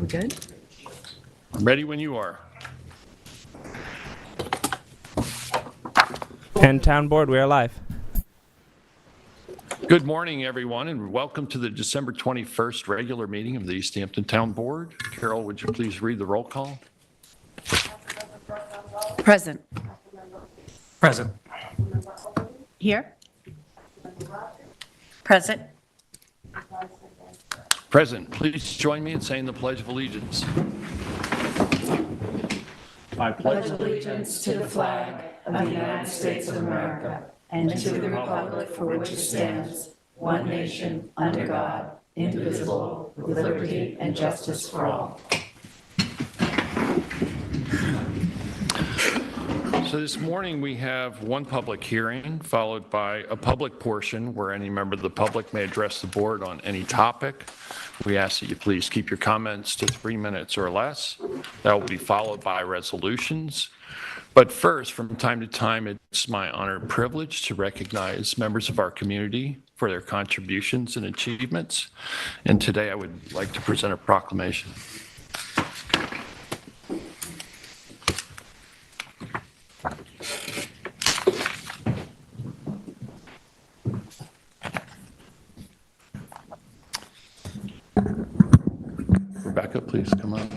I'm good. I'm ready when you are. And Town Board, we are live. Good morning, everyone, and welcome to the December 21st regular meeting of the East Hampton Town Board. Carol, would you please read the roll call? Present. Present. Here. Present. Present. Please join me in saying the Pledge of Allegiance. I pledge allegiance to the flag of the United States of America and to the republic for which it stands, one nation, under God, indivisible, with liberty and justice for all. So this morning we have one public hearing followed by a public portion where any member of the public may address the board on any topic. We ask that you please keep your comments to 3 minutes or less. That will be followed by resolutions. But first, from time to time, it's my honor and privilege to recognize members of our community for their contributions and achievements. And today I would like to present a proclamation. Rebecca, please come up.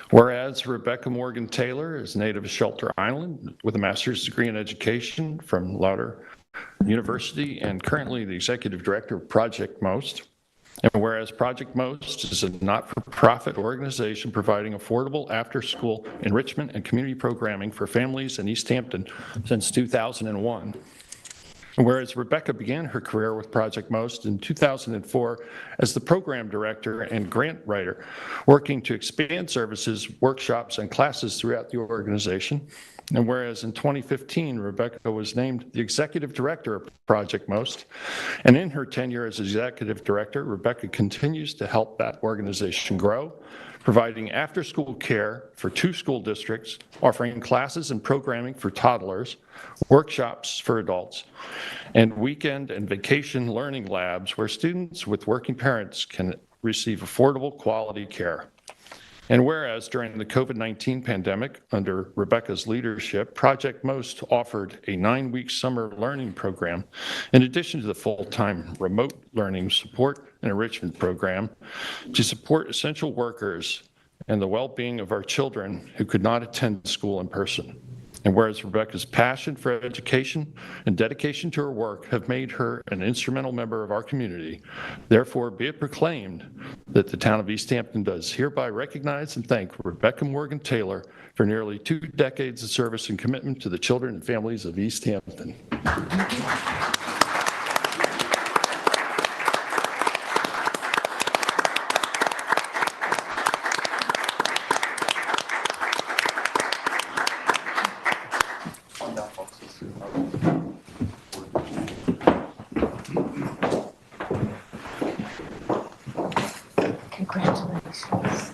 Whereas Rebecca Morgan Taylor is native of Shelter Island with a master's degree in education from Louder University and currently the executive director of Project Most. And whereas Project Most is a not-for-profit organization providing affordable after-school enrichment and community programming for families in East Hampton since 2001. And whereas Rebecca began her career with Project Most in 2004 as the program director and grant writer, working to expand services, workshops, and classes throughout the organization. And whereas in 2015, Rebecca was named the executive director of Project Most, and in her tenure as executive director, Rebecca continues to help that organization grow, providing after-school care for 2 school districts, offering classes and programming for toddlers, workshops for adults, and weekend and vacation learning labs where students with working parents can receive affordable quality care. And whereas during the COVID-19 pandemic, under Rebecca's leadership, Project Most offered a 9-week summer learning program, in addition to the full-time remote learning support and enrichment program, to support essential workers and the well-being of our children who could not attend school in person. And whereas Rebecca's passion for education and dedication to her work have made her an instrumental member of our community, therefore be it proclaimed that the town of East Hampton does hereby recognize and thank Rebecca Morgan Taylor for nearly 2 decades of service and commitment to the children and families of East Hampton. Congratulations.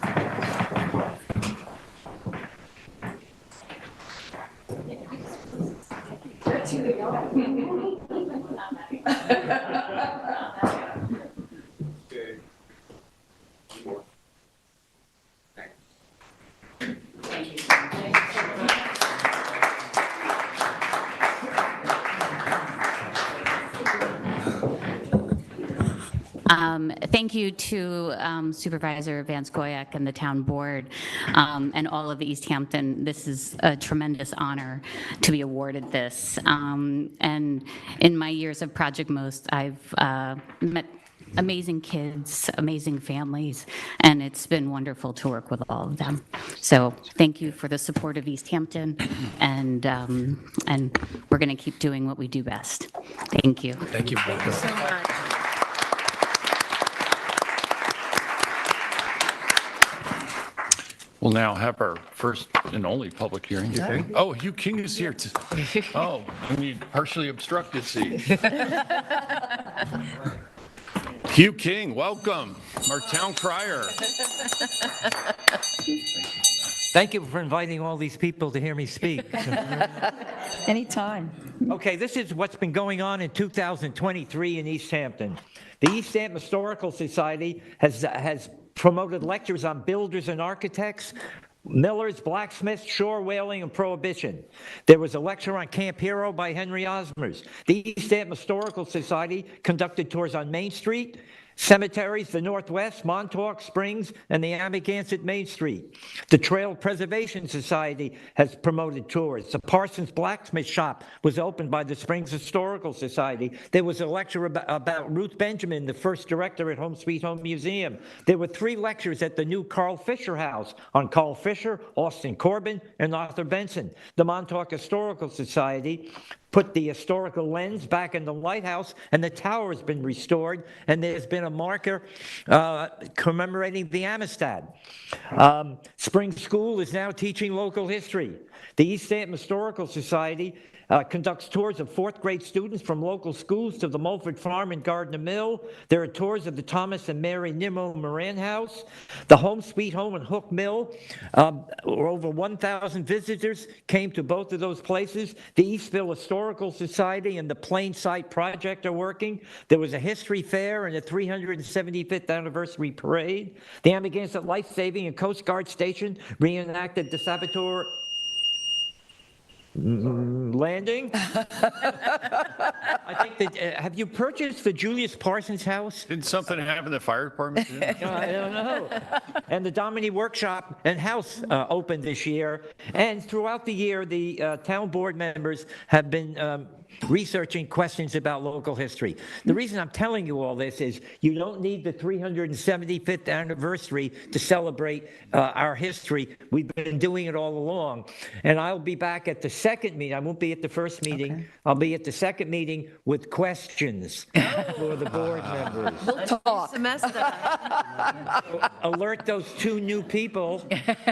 Thank you to Supervisor Vance Goyak and the town board and all of East Hampton. This is a tremendous honor to be awarded this. And in my years of Project Most, I've met amazing kids, amazing families, and it's been wonderful to work with all of them. So thank you for the support of East Hampton, and we're going to keep doing what we do best. Thank you. Thank you. Thank you so much. We'll now have our first and only public hearing. Oh, Hugh King is here. Oh, we need partially obstructed seat. Hugh King, welcome, our town crier. Thank you for inviting all these people to hear me speak. Anytime. Okay, this is what's been going on in 2023 in East Hampton. The East Hampton Historical Society has promoted lectures on builders and architects, millers, blacksmiths, shore whaling, and prohibition. There was a lecture on Camp Hero by Henry Osmers. The East Hampton Historical Society conducted tours on Main Street, cemeteries, the Northwest, Montauk Springs, and the Amagansett Main Street. The Trail Preservation Society has promoted tours. The Parsons Blacksmith Shop was opened by the Springs Historical Society. There was a lecture about Ruth Benjamin, the first director at Home Sweet Home Museum. There were 3 lectures at the new Carl Fisher House on Carl Fisher, Austin Corbin, and Arthur Benson. The Montauk Historical Society put the historical lens back in the lighthouse, and the tower has been restored, and there's been a marker commemorating the Amistad. Spring School is now teaching local history. The East Hampton Historical Society conducts tours of 4th grade students from local schools to the Mulford Farm and Gardner Mill. There are tours of the Thomas and Mary Nimmo Moran House, the Home Sweet Home and Hook Mill. Over 1,000 visitors came to both of those places. The Eastville Historical Society and the Plain Sight Project are working. There was a history fair and a 375th anniversary parade. The Amagansett Life Saving and Coast Guard Station reenacted the Saboteur landing. I think that, have you purchased the Julius Parsons house? Did something happen to the fire department? I don't know. And the Domini Workshop and House opened this year. And throughout the year, the town board members have been researching questions about local history. The reason I'm telling you all this is you don't need the 375th anniversary to celebrate our history. We've been doing it all along. And I'll be back at the second meeting. I won't be at the first meeting. Okay. I'll be at the second meeting with questions for the board members. We'll talk. Alert those 2 new people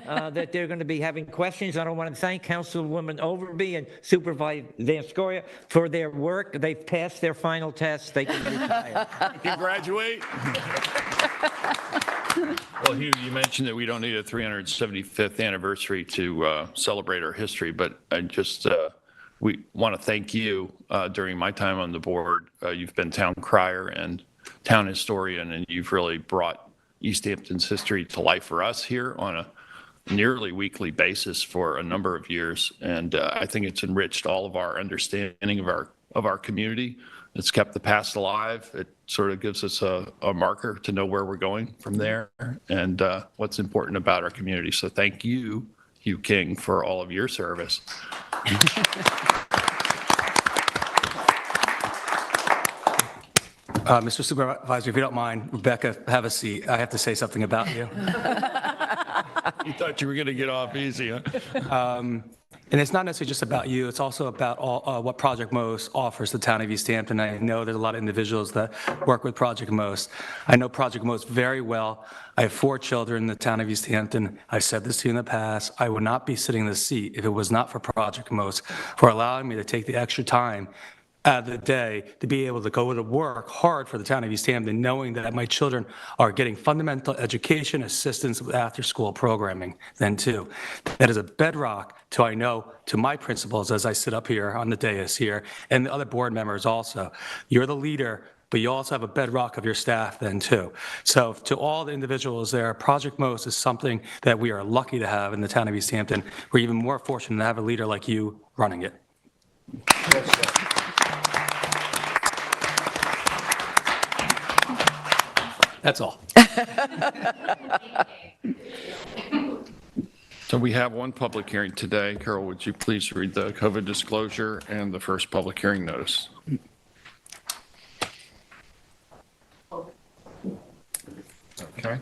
that they're going to be having questions. I don't want to thank Councilwoman Overby and Supervisor Vanscoya for their work. They've passed their final test. They can retire. You graduate. Well, Hugh, you mentioned that we don't need a 375th anniversary to celebrate our history, but I just we want to thank you. During my time on the board, you've been town crier and town historian, and you've really brought East Hampton's history to life for us here on a nearly weekly basis for a number of years. And I think it's enriched all of our understanding of our community. It's kept the past alive. It sort of gives us a marker to know where we're going from there and what's important about our community. So thank you, Hugh King, for all of your service. Mr. Supervisor, if you don't mind, Rebecca, have a seat. I have to say something about you. You thought you were going to get off easy, huh? And it's not necessarily just about you. It's also about what Project MOST offers the town of East Hampton. I know there's a lot of individuals that work with Project MOST. I know Project MOST very well. I have 4 children in the town of East Hampton. I've said this to you in the past. I would not be sitting in this seat if it was not for Project MOST for allowing me to take the extra time out of the day to be able to go to work hard for the town of East Hampton, knowing that my children are getting fundamental education assistance with after-school programming then too. That is a bedrock to, I know, to my principals as I sit up here on the dais here, and the other board members also. You're the leader, but you also have a bedrock of your staff then too. So to all the individuals there, Project MOST is something that we are lucky to have in the town of East Hampton. We're even more fortunate to have a leader like you running it. That's all. So we have one public hearing today. Carol, would you please read the COVID disclosure and the first public hearing notice? Okay.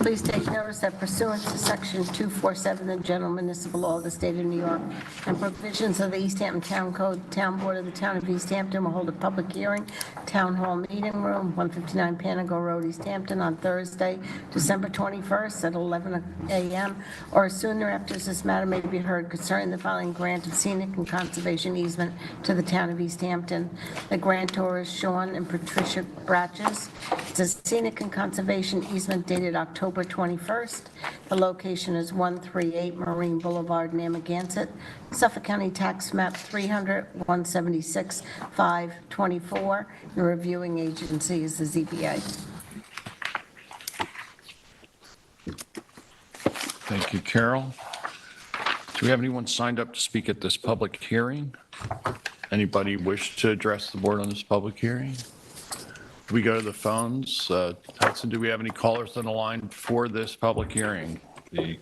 Please take notice that pursuant to Section 247 of the General Municipal Law of the State of New York and provisions of the East Hampton Town Code, Town Board of the Town of East Hampton will hold a public hearing, Town Hall Meeting Room, 159 Panago Road, East Hampton, on Thursday, December 21st at 11 a.m. or as soon thereafter as this matter may be heard concerning the following grant of scenic and conservation easement to the Town of East Hampton. The grantor is Sean and Patricia Bratches. It's a scenic and conservation easement dated October 21st. The location is 138 Marine Boulevard, Narragansett, Suffolk County Tax Map 300-176-524. The reviewing agency is the ZBA. Thank you, Carol. Do we have anyone signed up to speak at this public hearing? Anybody wish to address the board on this public hearing? Do we go to the phones? Hudson, do we have any callers on the line for this public hearing, the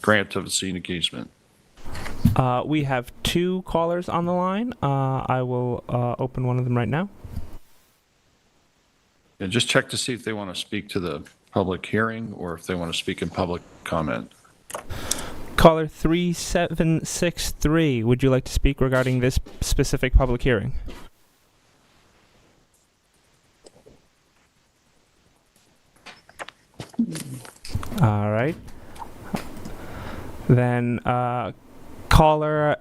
grant of a scenic easement? We have 2 callers on the line. I will open one of them right now. And just check to see if they want to speak to the public hearing or if they want to speak in public comment. Caller 3763, would you like to speak regarding this specific public hearing? All right. Then caller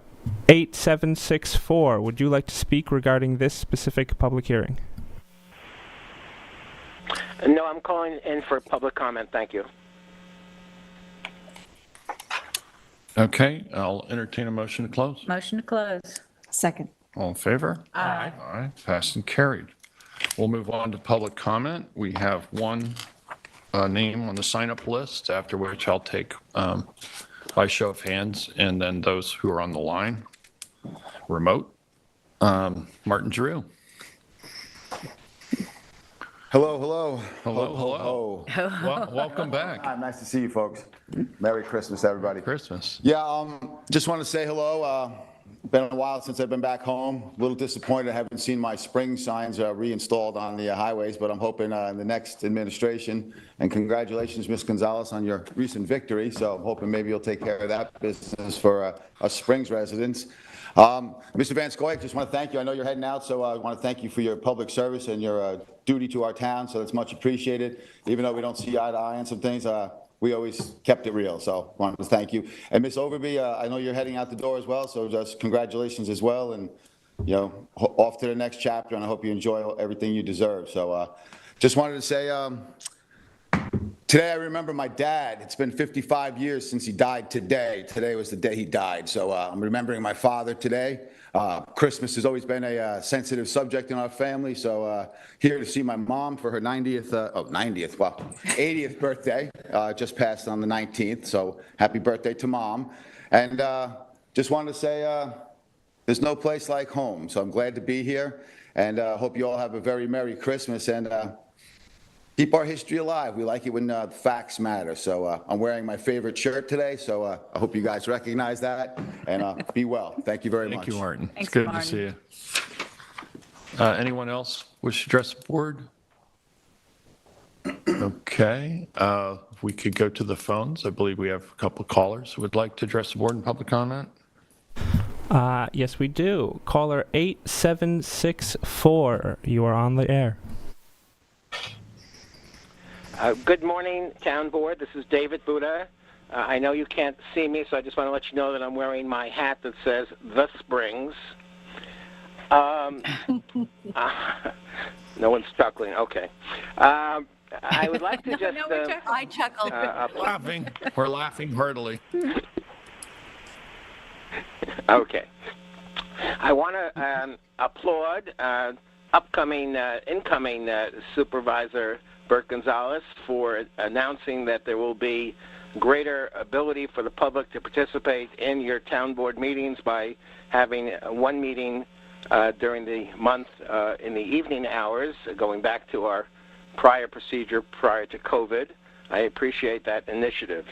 8764, would you like to speak regarding this specific public hearing? No, I'm calling in for public comment. Thank you. Okay, I'll entertain a motion to close. Motion to close. Second. All in favor? Aye. Aye, passed and carried. We'll move on to public comment. We have one name on the sign-up list, after which I'll take by show of hands, and then those who are on the line, remote. Martin Drew. Hello, hello. Hello, hello. Welcome back. Hi, nice to see you, folks. Merry Christmas, everybody. Christmas. Yeah, just want to say hello. Been a while since I've been back home. A little disappointed I haven't seen my spring signs reinstalled on the highways, but I'm hoping in the next administration. And congratulations, Ms. Gonzalez, on your recent victory. So I'm hoping maybe you'll take care of that business for us Springs residents. Mr. Van Scoyoc, just want to thank you. I know you're heading out, so I want to thank you for your public service and your duty to our town, so that's much appreciated. Even though we don't see eye to eye on some things, we always kept it real, so I wanted to thank you. And Ms. Overby, I know you're heading out the door as well, so just congratulations as well, and off to the next chapter, and I hope you enjoy everything you deserve. So just wanted to say, today I remember my dad. It's been 55 years since he died today. Today was the day he died, so I'm remembering my father today. Christmas has always been a sensitive subject in our family, so here to see my mom for her 80th birthday, just passed on the 19th, so happy birthday to Mom. And just wanted to say there's no place like home, so I'm glad to be here, and hope you all have a very Merry Christmas, and keep our history alive. We like it when facts matter. So I'm wearing my favorite shirt today, so I hope you guys recognize that, and be well. Thank you very much. Thank you, Martin. Thanks, It's good Martin. to see you. Anyone else wish to address the board? Okay, if we could go to the phones. I believe we have a couple of callers who would like to address the board in public comment. Yes, we do. Caller 8764, you are on the air. Good morning, Town Board. This is David Buddha. I know you can't see me, so I just want to let you know that I'm wearing my hat that says The Springs. No one's chuckling. Okay. I would like to just... I chuckled. We're laughing heartily. Okay. I want to applaud incoming Supervisor Bert Gonzalez for announcing that there will be greater ability for the public to participate in your town board meetings by having one meeting during the month in the evening hours, going back to our prior procedure prior to COVID. I appreciate that initiative.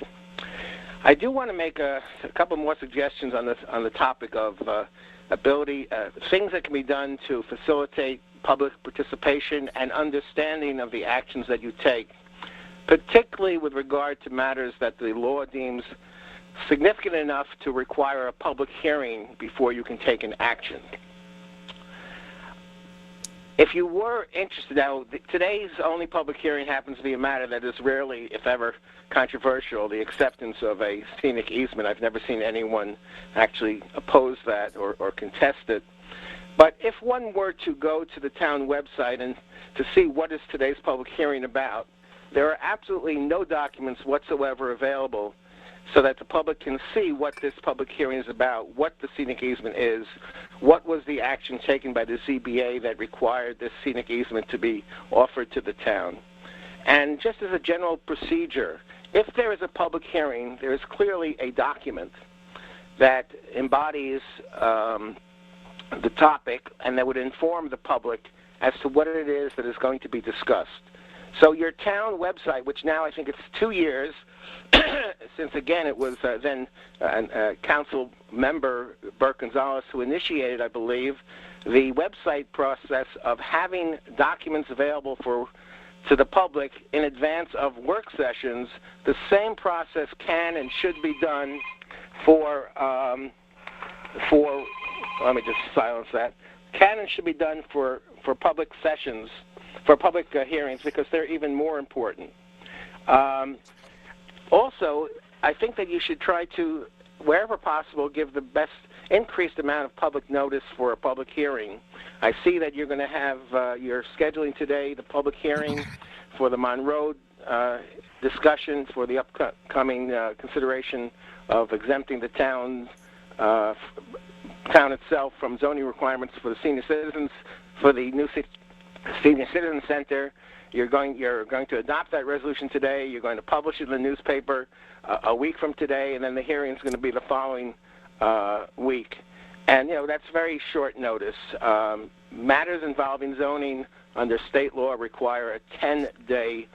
I do want to make a couple more suggestions on the topic of ability, things that can be done to facilitate public participation and understanding of the actions that you take, particularly with regard to matters that the law deems significant enough to require a public hearing before you can take an action. If you were interested, now today's only public hearing happens to be a matter that is rarely, if ever, controversial, the acceptance of a scenic easement. I've never seen anyone actually oppose that or contest it. But if one were to go to the town website and to see what is today's public hearing about, there are absolutely no documents whatsoever available so that the public can see what this public hearing is about, what the scenic easement is, what was the action taken by the ZBA that required this scenic easement to be offered to the town. And just as a general procedure, if there is a public hearing, there is clearly a document that embodies the topic and that would inform the public as to what it is that is going to be discussed. So your town website, which now I think it's 2 years, since again it was then council member Bert Gonzalez who initiated, I believe, the website process of having documents available to the public in advance of work sessions. The same process can and should be done for let me just silence that. Can and should be done for public sessions, for public hearings, because they're even more important. Also, I think that you should try to, wherever possible, give the best increased amount of public notice for a public hearing. I see that you're going to have, you're scheduling today the public hearing for the Monroe discussion for the upcoming consideration of exempting the town itself from zoning requirements for the senior citizens, for the new senior citizen center. You're going to adopt that resolution today. You're going to publish it in the newspaper a week from today, and then the hearing is going to be the following week. And that's very short notice. Matters involving zoning under state law require a 10-day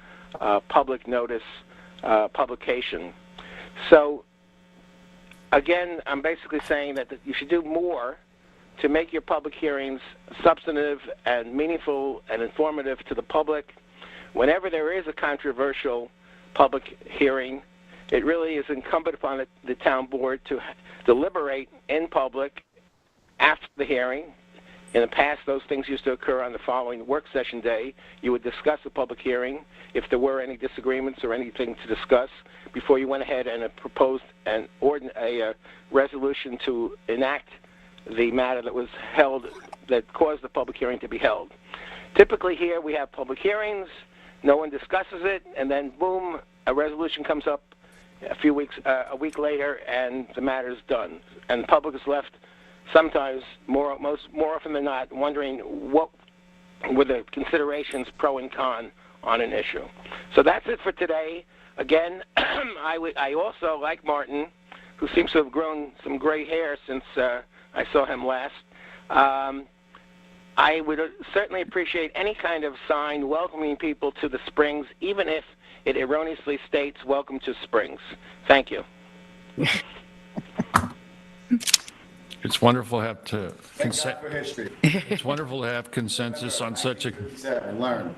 public notice publication. So again, I'm basically saying that you should do more to make your public hearings substantive and meaningful and informative to the public. Whenever there is a controversial public hearing, it really is incumbent upon the town board to deliberate in public after the hearing. In the past, those things used to occur on the following work session day. You would discuss the public hearing if there were any disagreements or anything to discuss before you went ahead and proposed a resolution to enact the matter that was held, that caused the public hearing to be held. Typically here we have public hearings, no one discusses it, and then boom, a resolution comes up a week later, and the matter is done. And the public is left sometimes, more often than not, wondering what were the considerations pro and con on an issue. So that's it for today. Again, I also, like Martin, who seems to have grown some gray hair since I saw him last, I would certainly appreciate any kind of sign welcoming people to the Springs, even if it erroneously states "Welcome to Springs." Thank you. It's wonderful to have For history. it's wonderful to have consensus on such a And learn.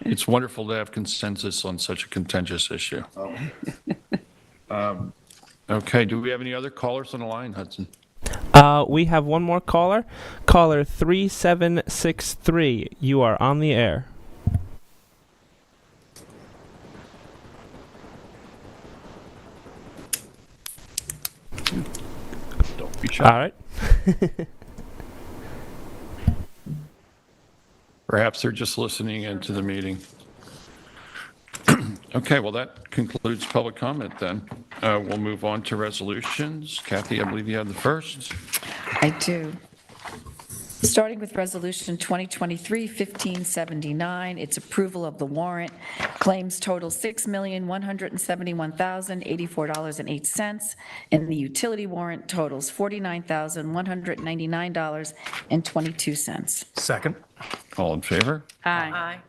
It's wonderful to have consensus on such a contentious issue. Okay, do we have any other callers on the line, Hudson? We have one more caller. Caller 3763. You are on the air. Don't be shy. All right. Perhaps they're just listening into the meeting. Okay, well, that concludes public comment then. We'll move on to resolutions. Kathy, I believe you have the first. I do. Starting with Resolution 2023-1579, it's approval of the warrant. Claims total $6,171,084.08, and the utility warrant totals $49,199.22. Second. All in favor? Aye.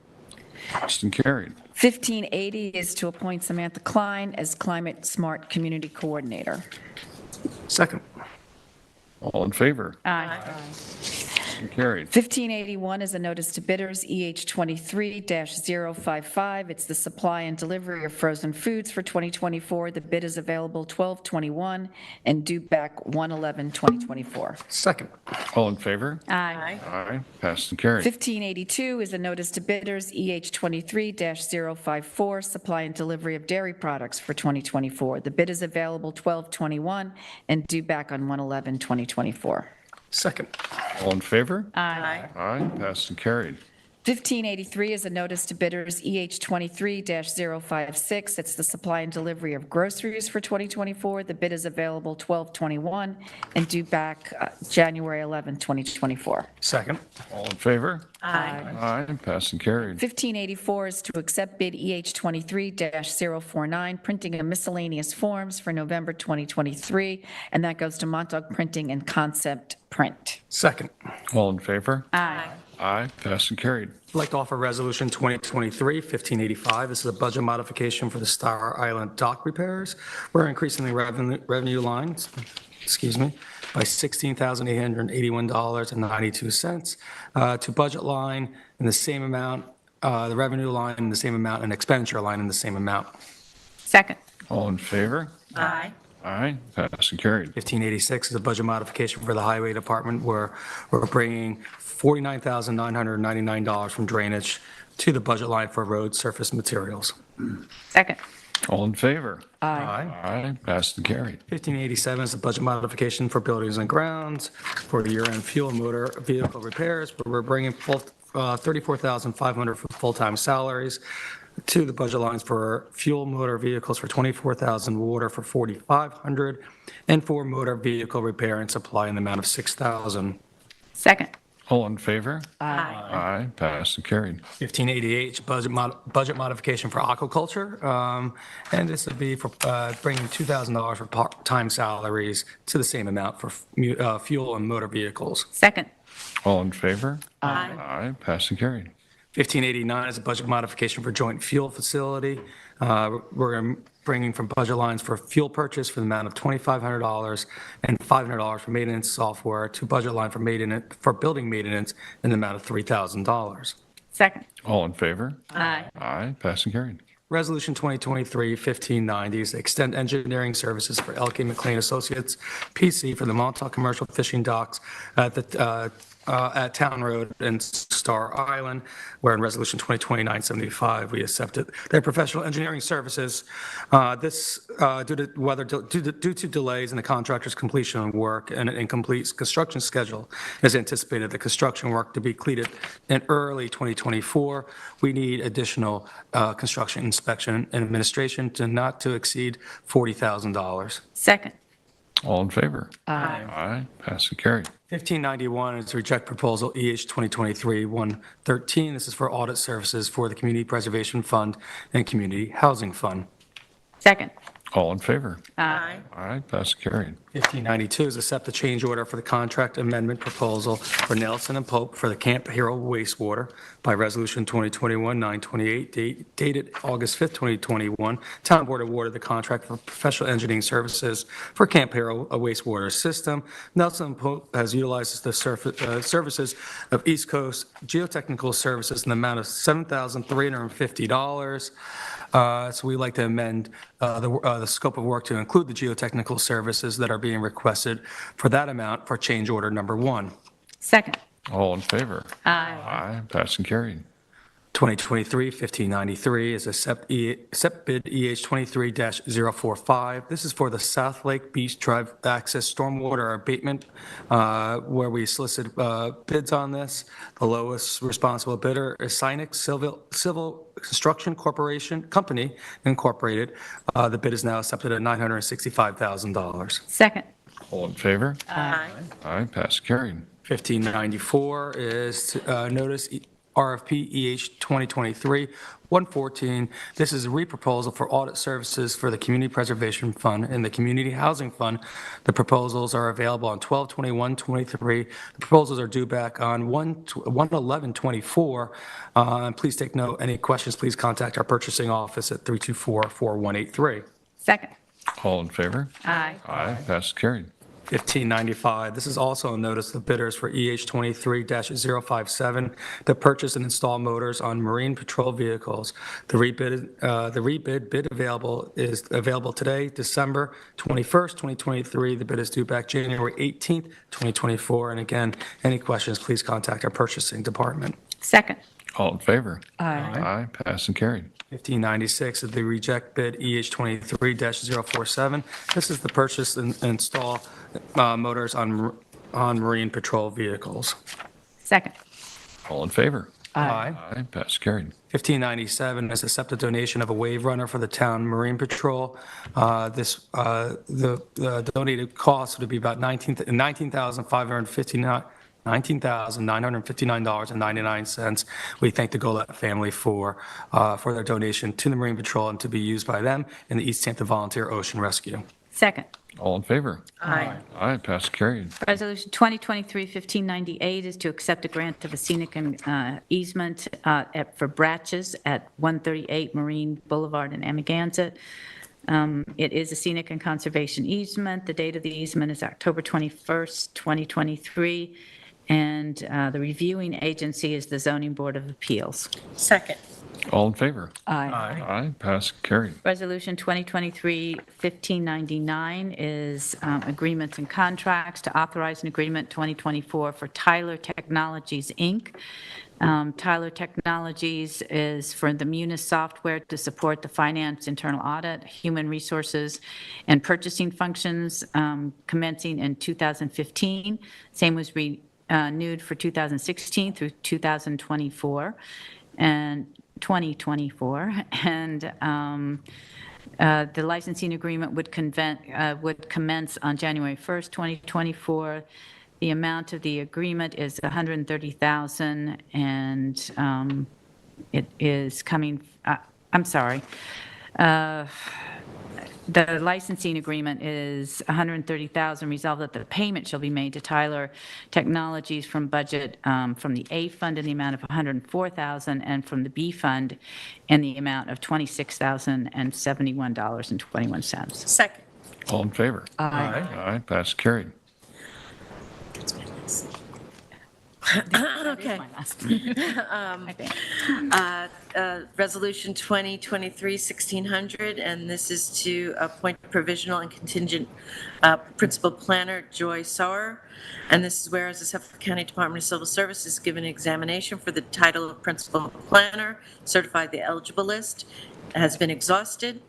Passed and carried. 1580 is to appoint Samantha Klein as Climate Smart Community Coordinator. Second. All in favor? Aye. Passed and carried. 1581 is a notice to bidders, EH 23-055. It's the supply and delivery of frozen foods for 2024. The bid is available 12/21 and due back 1/11/2024. Second. All in favor? Aye. Aye. Passed and carried. 1582 is a notice to bidders, EH 23-054, supply and delivery of dairy products for 2024. The bid is available 12/21 and due back on 1/11/2024. Second. All in favor? Aye. Aye, passed and carried. 1583 is a notice to bidders EH23-056. It's the supply and delivery of groceries for 2024. The bid is available 12/21 and due back January 11, 2024. Second. All in favor? Aye. Aye, passed and carried. 1584 is to accept bid EH23-049, printing of miscellaneous forms for November 2023, and that goes to Montauk Printing and Concept Print. Second. All in favor? Aye. Aye, passed and carried. I'd like to offer Resolution 2023-1585. This is a budget modification for the Star Island dock repairs. We're increasing the revenue lines, by $16,881.92 to budget line in the same amount, the revenue line in the same amount, and expenditure line in the same amount. Second. All in favor? Aye. Aye, passed and carried. 1586 is a budget modification for the Highway Department where we're bringing $49,999 from drainage to the budget line for road surface materials. Second. All in favor? Aye. Aye, passed and carried. 1587 is a budget modification for buildings and grounds for year-end fuel and motor vehicle repairs, where we're bringing $34,500 for full-time salaries to the budget lines for fuel motor vehicles for $24,000, water for $4,500, and for motor vehicle repair and supply in the amount of $6,000. Second. All in favor? Aye. Aye, passed and carried. 1588, budget modification for aquaculture, and this would be for bringing $2,000 for part-time salaries to the same amount for fuel and motor vehicles. Second. All in favor? Aye. Aye, passed and carried. 1589 is a budget modification for joint fuel facility. We're bringing from budget lines for fuel purchase for the amount of $2,500 and $500 for maintenance software to budget line for building maintenance in the amount of $3,000. Second. All in favor? Aye. Aye, passed and carried. Resolution 2023-1590 is to extend engineering services for LK McLean Associates, PC, for the Montauk Commercial Fishing Docks at Town Road and Star Island, where in Resolution 2020-975, we accepted their professional engineering services. This, due to delays in the contractor's completion of work and an incomplete construction schedule, is anticipated the construction work to be completed in early 2024. We need additional construction inspection and administration not to exceed $40,000. Second. All in favor? Aye. Aye, passed and carried. 1591 is to reject proposal EH 2023-113. This is for audit services for the Community Preservation Fund and Community Housing Fund. Second. All in favor? Aye. Aye, passed and carried. 1592 is accept the change order for the contract amendment proposal for Nelson and Pope for the Camp Hero wastewater by Resolution 2021-928 dated August 5th, 2021. Town Board awarded the contract for professional engineering services for Camp Hero wastewater system. Nelson and Pope has utilized the services of East Coast Geotechnical Services in the amount of $7,350. So we'd like to amend the scope of work to include the geotechnical services that are being requested for that amount for change order number 1. Second. All in favor? Aye. Aye, passed and carried. 2023-1593 is a SEP bid EH 23-045. This is for the South Lake Beach Drive access stormwater abatement, where we solicit bids on this. The lowest responsible bidder is Sinex Civil Construction Company Incorporated. The bid is now accepted at $965,000. Second. All in favor? Aye. Aye, passed and carried. 1594 is notice RFP EH 2023-114. This is a reproposal for audit services for the Community Preservation Fund and the Community Housing Fund. The proposals are available on 12/21/23. The proposals are due back on 1/11/24. Please take note. Any questions, please contact our purchasing office at 324-4183. Second. All in favor? Aye. Aye, passed and carried. 1595. This is also a notice of bidders for EH 23-057 to purchase and install motors on marine patrol vehicles. The rebid bid is available today, December 21st, 2023. The bid is due back January 18th, 2024. And again, any questions, please contact our purchasing department. Second. All in favor? Aye. Aye, passed and carried. 1596 is the reject bid EH 23-047. This is the purchase and install motors on on marine patrol vehicles. Second. All in favor? Aye. Aye, pass carried. 1597 is accept a donation of a wave runner for the town marine patrol. The donated cost would be about $19,959.99. We thank the Golett family for their donation to the Marine Patrol and to be used by them in the East Hampton Volunteer Ocean Rescue. Second. All in favor? Aye. Aye, pass carried. Resolution 2023-1598 is to accept a grant of a scenic easement for Bratches at 138 Marine Boulevard in Amagansett. It is a scenic and conservation easement. The date of the easement is October 21st, 2023, and the reviewing agency is the Zoning Board of Appeals. Second. All in favor? Aye. Aye, pass carried. Resolution 2023-1599 is agreements and contracts to authorize an agreement 2024 for Tyler Technologies, Inc. Tyler Technologies is for the Munis software to support the finance, internal audit, human resources, and purchasing functions commencing in 2015. Same was renewed for 2016 through 2024. And 2024, and the licensing agreement would commence on January 1st, 2024. The amount of the agreement is $130,000, and it is coming. I'm sorry. The licensing agreement is $130,000. Resolved that the payment shall be made to Tyler Technologies from budget from the A fund in the amount of $104,000 and from the B fund in the amount of $26,071.21. Second. All in favor? Aye. Aye, pass carried. Okay. Resolution 2023-1600, and this is to appoint provisional and contingent principal planner Joy Sauer. And this is whereas the Suffolk County Department of Civil Service has given an examination for the title of principal planner, certified the eligible list has been exhausted.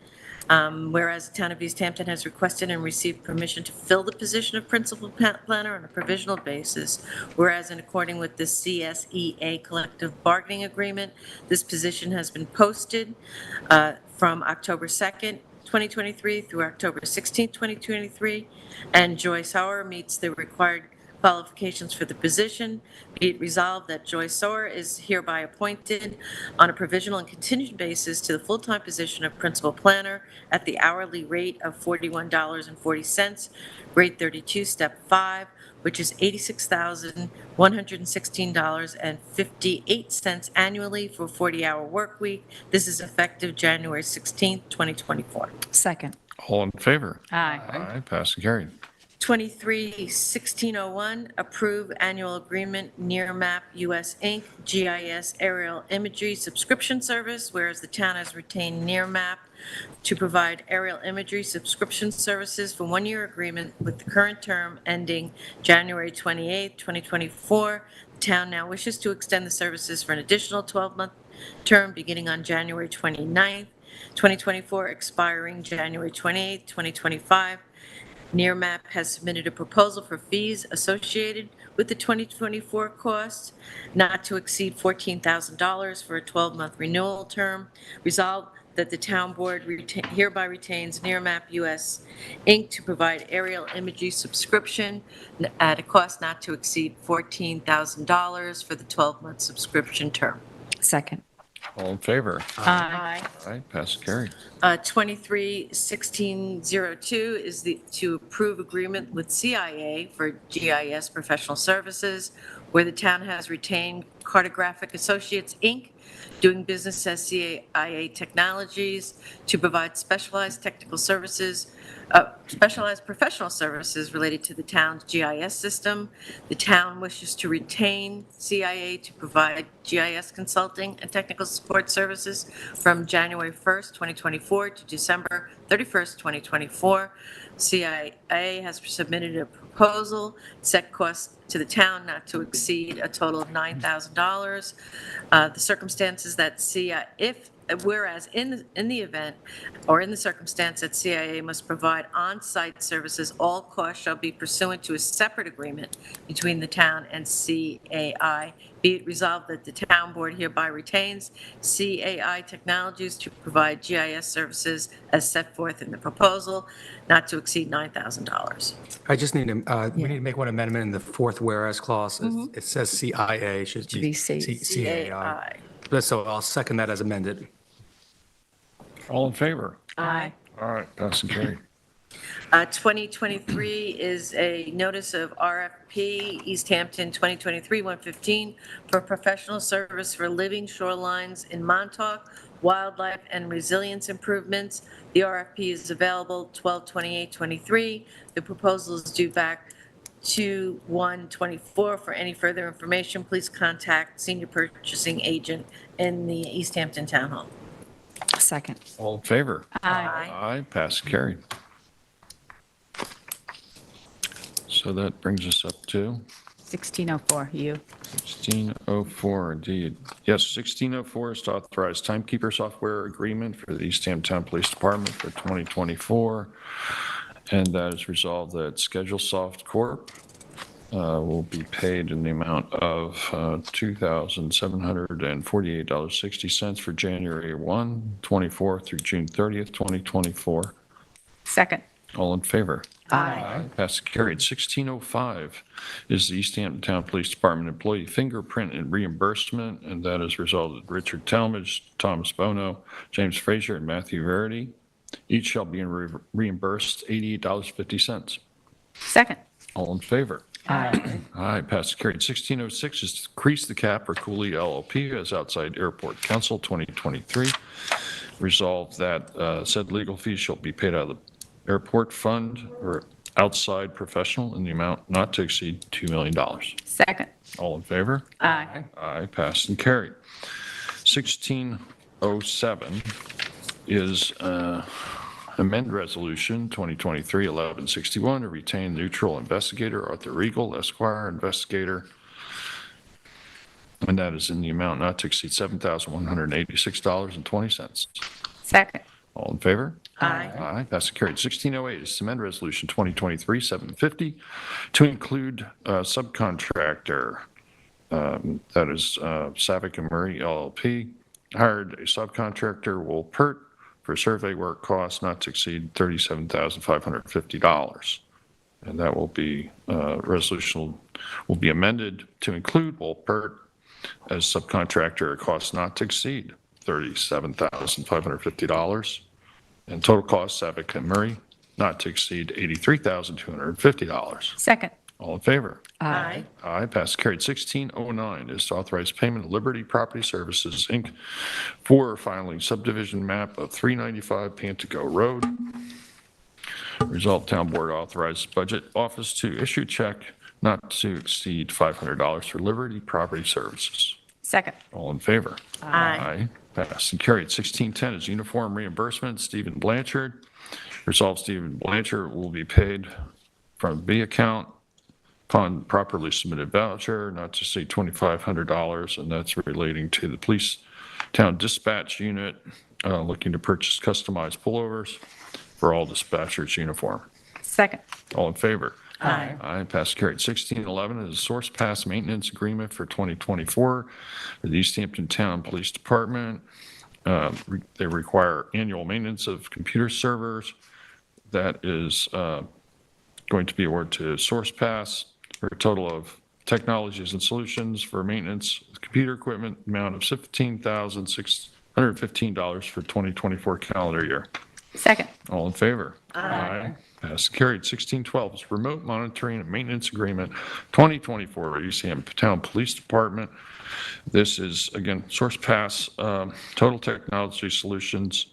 Whereas the town of East Hampton has requested and received permission to fill the position of principal planner on a provisional basis, whereas in accordance with the CSEA collective bargaining agreement, this position has been posted from October 2nd, 2023 through October 16th, 2023, and Joy Sauer meets the required qualifications for the position. Be it resolved that Joy Sauer is hereby appointed on a provisional and contingent basis to the full-time position of principal planner at the hourly rate of $41.40, grade 32, step 5, which is $86,116.58 annually for a 40-hour work week. This is effective January 16th, 2024. Second. All in favor? Aye. Aye, pass carried. 23-1601, approve annual agreement Nearmap US Inc., GIS aerial imagery subscription service, whereas the town has retained Nearmap to provide aerial imagery subscription services for one-year agreement with the current term ending January 28, 2024. The town now wishes to extend the services for an additional 12-month term beginning on January 29, 2024, expiring January 28, 2025. Nearmap has submitted a proposal for fees associated with the 2024 costs not to exceed $14,000 for a 12-month renewal term. Resolved that the town board hereby retains Nearmap US Inc. to provide aerial imagery subscription at a cost not to exceed $14,000 for the 12-month subscription term. Second. All in favor? Aye. Aye, pass carried. 23-1602 is to approve agreement with CIA for GIS professional services, where the town has retained Cartographic Associates, Inc., doing business as CIA Technologies, to provide specialized technical services, specialized professional services related to the town's GIS system. The town wishes to retain CIA to provide GIS consulting and technical support services from January 1st, 2024 to December 31st, 2024. CIA has submitted a proposal, set costs to the town not to exceed a total of $9,000. The circumstances that CIA, if whereas in the event or in the circumstance that CIA must provide on-site services, all costs shall be pursuant to a separate agreement between the town and CAI. Be it resolved that the town board hereby retains CAI Technologies to provide GIS services as set forth in the proposal, not to exceed $9,000. I just need to, we need to make one amendment in the fourth whereas clause. It says CIA, it should be CAI. So I'll second that as amended. All in favor? Aye. All right, pass and carry. 2023 is a notice of RFP, East Hampton 2023-115, for professional service for living shorelines in Montauk, wildlife and resilience improvements. The RFP is available 12/28/23. The proposal is due back to 1/24. For any further information, please contact Senior Purchasing Agent in the East Hampton Town Hall. Second. All in favor? Aye. Aye, pass and carried. So that brings us up to 1604, you. 1604, indeed. Yes, 1604 is to authorize timekeeper software agreement for the East Hampton Police Department for 2024. And that is resolved that ScheduleSoft Corp. Will be paid in the amount of $2,748.60 for January 1, 24 through June 30th, 2024. Second. All in favor? Aye. Passed and carried. 1605 is the East Hampton Town Police Department employee fingerprint and reimbursement, and that is resolved that Richard Talmadge, Thomas Bono, James Frazier, and Matthew Verity each shall be reimbursed $88.50. Second. All in favor? Aye. Aye, passed and carried. 1606 is to decrease the cap for Cooley LLP as outside airport counsel 2023. Resolved that said legal fees shall be paid out of the airport fund or outside professional in the amount not to exceed $2 million. Second. All in favor? Aye. Aye, passed and carried. 1607 is amend resolution 2023-1161 to retain neutral investigator Arthur Regal, Esquire, investigator, and that is in the amount not to exceed $7,186.20. Second. All in favor? Aye. Aye, passed and carried. 1608 is to amend resolution 2023-750 to include subcontractor, that is Savick and Murray LLP, hired a subcontractor, Will Pert, for survey work costs not to exceed $37,550. And that will be, resolution will be amended to include Will Pert as subcontractor at costs not to exceed $37,550. And total cost, Savick and Murray, not to exceed $83,250. Second. All in favor? Aye. Aye, passed carried. 1609 is to authorize payment of Liberty Property Services, Inc. for filing subdivision map of 395 Pantago Road. Result, Town Board authorizes Budget Office to issue check not to exceed $500 for Liberty Property Services. Second. All in favor? Aye. Passed and carried. 1610 is uniform reimbursement. Stephen Blanchard. Resolved, Stephen Blanchard will be paid from the B account upon properly submitted voucher, not to exceed $2,500, and that's relating to the police town dispatch unit looking to purchase customized pullovers for all dispatchers uniform. Second. All in favor? Aye. Aye, passed carried. 1611 is a source pass maintenance agreement for 2024 for the East Hampton Town Police Department. They require annual maintenance of computer servers. That is going to be awarded to Source Pass for a total of technologies and solutions for maintenance of computer equipment, amount of $15,615 for 2024 calendar year. Second. All in favor? Aye. Passed, carried. 1612 is remote monitoring and maintenance agreement 2024 East Hampton Town Police Department. This is, again, Source Pass, Total Technology Solutions,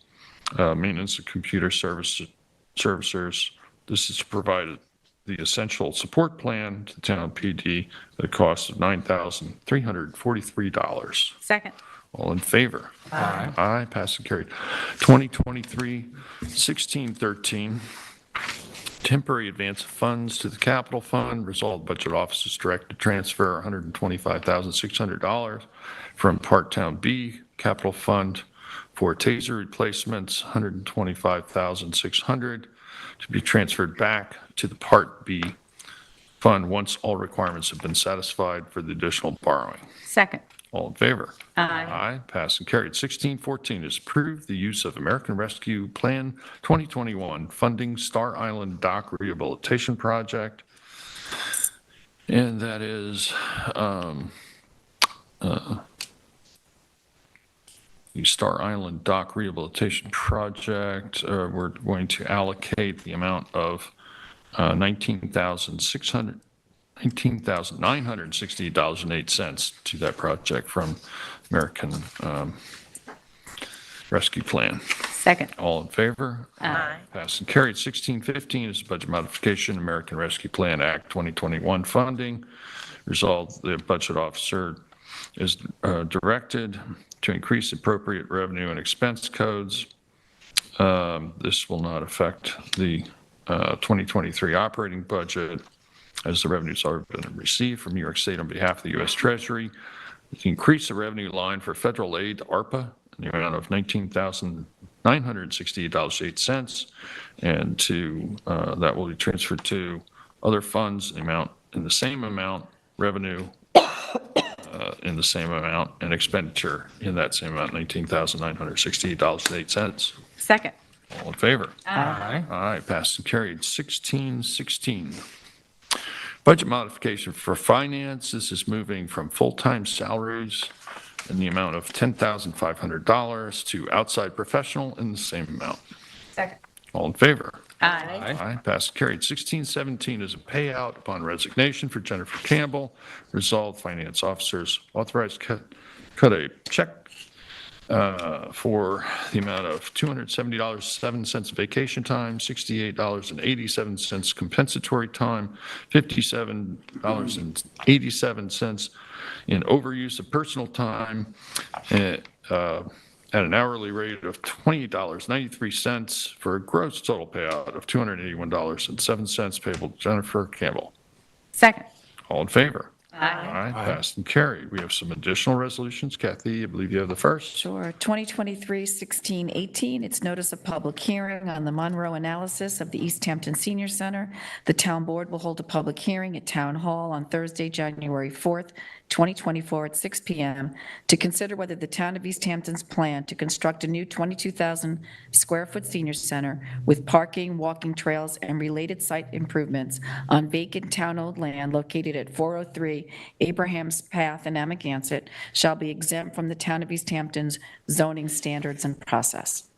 maintenance of computer servicers. This is provided the essential support plan to the town PD at a cost of $9,343. Second. All in favor? Aye. Aye, passed and carried. 2023-1613, temporary advance of funds to the capital fund. Resolved, Budget Office is directed to transfer $125,600 from Part Town B capital fund for taser replacements, $125,600 to be transferred back to the Part B fund once all requirements have been satisfied for the additional borrowing. Second. All in favor? Aye. Aye, passed and carried. 1614 is approve the use of American Rescue Plan 2021 funding Star Island Dock Rehabilitation Project. And that is the Star Island Dock Rehabilitation Project. We're going to allocate the amount of $19,968.08 to that project from American Rescue Plan. Second. All in favor? Aye. Passed and carried. 1615 is budget modification, American Rescue Plan Act 2021 funding. Resolved, the budget officer is directed to increase appropriate revenue and expense codes. This will not affect the 2023 operating budget, as the revenues are been received from New York State on behalf of the U.S. Treasury. To increase the revenue line for federal aid, ARPA, in the amount of $19,968.08, and to that will be transferred to other funds, in the same amount, revenue in the same amount, and expenditure in that same amount, $19,968.08. Second. All in favor? Aye. Aye, passed and carried. 1616. Budget modification for finance. This is moving from full-time salaries in the amount of $10,500 to outside professional in the same amount. Second. All in favor? Aye. Aye, passed and carried. 1617 is a payout upon resignation for Jennifer Campbell. Resolved, finance officers authorized cut a check for the amount of $270.07 vacation time, $68.87 compensatory time, $57.87 in overuse of personal time, at an hourly rate of $28.93 for a gross total payout of $281.07 payable to Jennifer Campbell. Second. All in favor? Aye. Passed and carried. We have some additional resolutions. Kathy, I believe you have the first. Sure. 2023-1618, it's notice of public hearing on the Monroe analysis of the East Hampton Senior Center. The town board will hold a public hearing at Town Hall on Thursday, January 4th, 2024 at 6 p.m. to consider whether the town of East Hampton's plan to construct a new 22,000 square foot senior center with parking, walking trails, and related site improvements on vacant town-owned land located at 403 Abraham's Path in Amagansett shall be exempt from the town of East Hampton's zoning standards and process.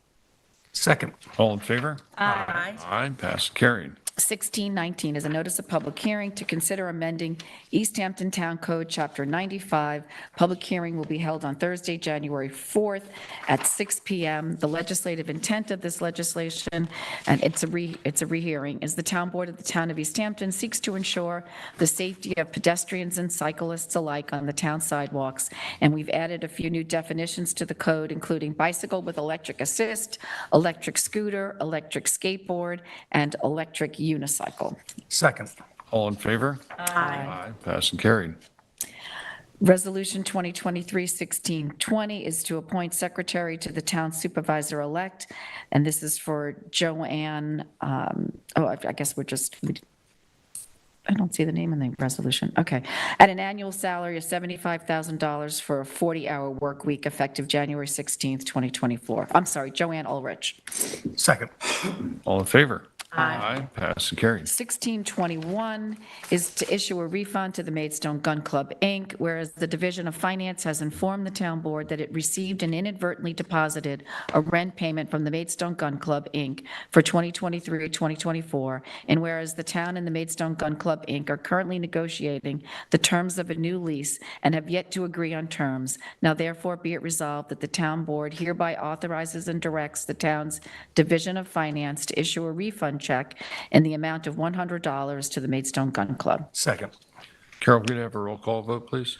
Second. All in favor? Aye. Aye, passed and carried. 1619 is a notice of public hearing to consider amending East Hampton Town Code, Chapter 95. Public hearing will be held on Thursday, January 4th at 6 p.m. The legislative intent of this legislation, and it's a rehearing, is the town board of the town of East Hampton seeks to ensure the safety of pedestrians and cyclists alike on the town sidewalks. And we've added a few new definitions to the code, including bicycle with electric assist, electric scooter, electric skateboard, and electric unicycle. Second. All in favor? Aye. Passed and carried. Resolution 2023-1620 is to appoint secretary to the town supervisor-elect, and this is for Joanne, I guess I don't see the name in the resolution. Okay. At an annual salary of $75,000 for a 40-hour work week effective January 16th, 2024. I'm sorry, Joanne Ulrich. Second. All in favor? Aye. Passed and carried. 1621 is to issue a refund to the Maidstone Gun Club, Inc., whereas the Division of Finance has informed the town board that it received and inadvertently deposited a rent payment from the Maidstone Gun Club, Inc. for 2023-2024, and whereas the town and the Maidstone Gun Club, Inc. are currently negotiating the terms of a new lease and have yet to agree on terms, now therefore be it resolved that the town board hereby authorizes and directs the town's Division of Finance to issue a refund check in the amount of $100 to the Maidstone Gun Club. Second. Carol, we're going to have a roll call vote, please.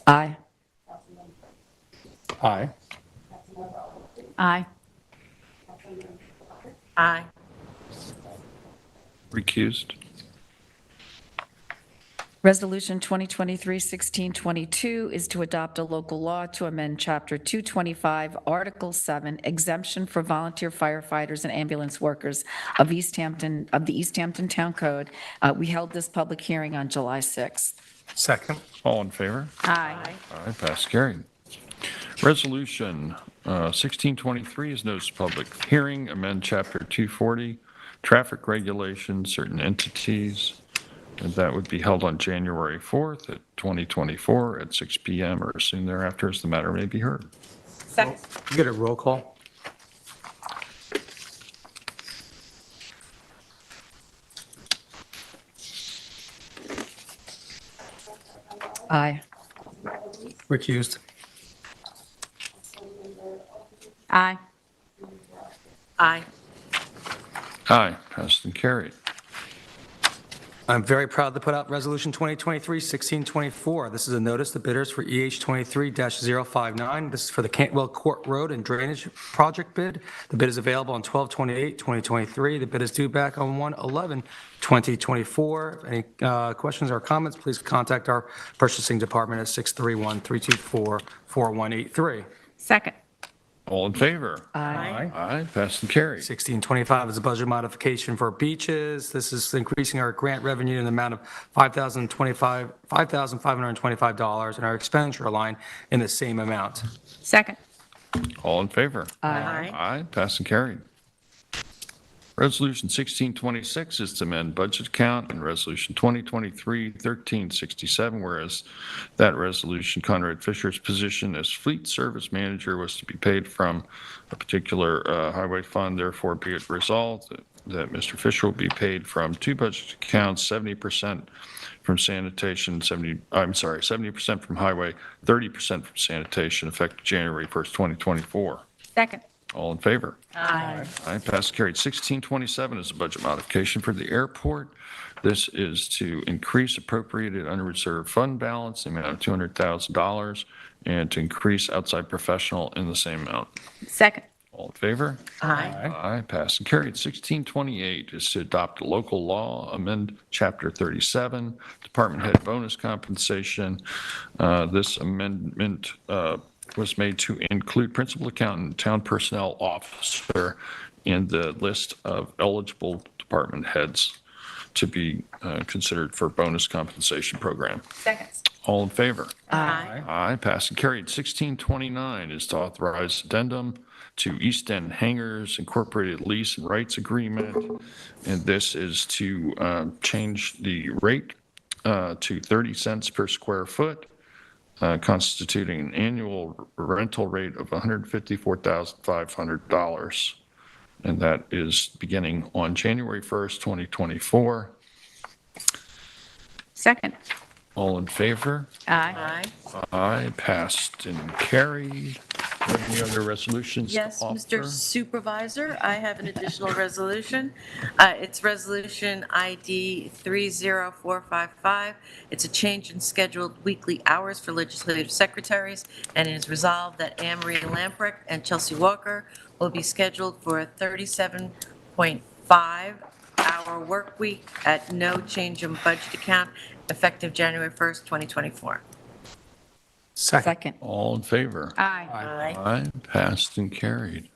Aye. Aye. Aye. Aye. Recused. Resolution 2023-1622 is to adopt a local law to amend Chapter 225, Article 7, exemption for volunteer firefighters and ambulance workers of the East Hampton Town Code. We held this public hearing on July 6th. Second. All in favor? Aye. Aye, passed, carried. Resolution 1623 is notice of public hearing, amend Chapter 240, traffic regulations, certain entities. And that would be held on January 4th at 2024 at 6 p.m. or soon thereafter as the matter may be heard. Second. You get a roll call? Aye. Recused. Aye. Aye. Aye, passed and carried. I'm very proud to put out Resolution 2023-1624. This is a notice to bidders for EH 23-059. This is for the Cantwell Court Road and Drainage Project bid. The bid is available on 12/28/2023. The bid is due back on 1/11/2024. Any questions or comments, please contact our purchasing department at 631-324-4183. Second. All in favor? Aye. Aye, passed and carried. 1625 is a budget modification for beaches. This is increasing our grant revenue in the amount of $5,525 and our expenditure line in the same amount. Second. All in favor? Aye. Aye, passed and carried. Resolution 1626 is to amend budget account and Resolution 2023-1367, whereas that resolution, Conrad Fisher's position as fleet service manager was to be paid from a particular highway fund. Therefore, be it resolved that Mr. Fisher will be paid from two budget accounts, 70% from sanitation, 70% from highway, 30% from sanitation, effective January 1st, 2024. Second. All in favor? Aye. Aye, passed, carried. 1627 is a budget modification for the airport. This is to increase appropriated unreserved fund balance, the amount of $200,000, and to increase outside professional in the same amount. Second. All in favor? Aye. Aye, passed and carried. 1628 is to adopt a local law, amend Chapter 37, Department Head Bonus Compensation. This amendment was made to include principal accountant, town personnel officer in the list of eligible department heads to be considered for bonus compensation program. Second. All in favor? Aye. Aye, passed and carried. 1629 is to authorize addendum to East End Hangars Incorporated Lease and Rights Agreement. And this is to change the rate to 30 cents per square foot, constituting an annual rental rate of $154,500. And that is beginning on January 1st, 2024. Second. All in favor? Aye. Aye. Aye, passed and carried. Any other resolutions to Yes, Mr. offer? Supervisor, I have an additional resolution. It's Resolution ID 30455. It's a change in scheduled weekly hours for legislative secretaries, and it is resolved that Anne Marie Lamprecht and Chelsea Walker will be scheduled for a 37.5-hour work week at no change in budget account, effective January 1st, 2024. Second. All in favor? Aye. Aye. Aye, passed and carried.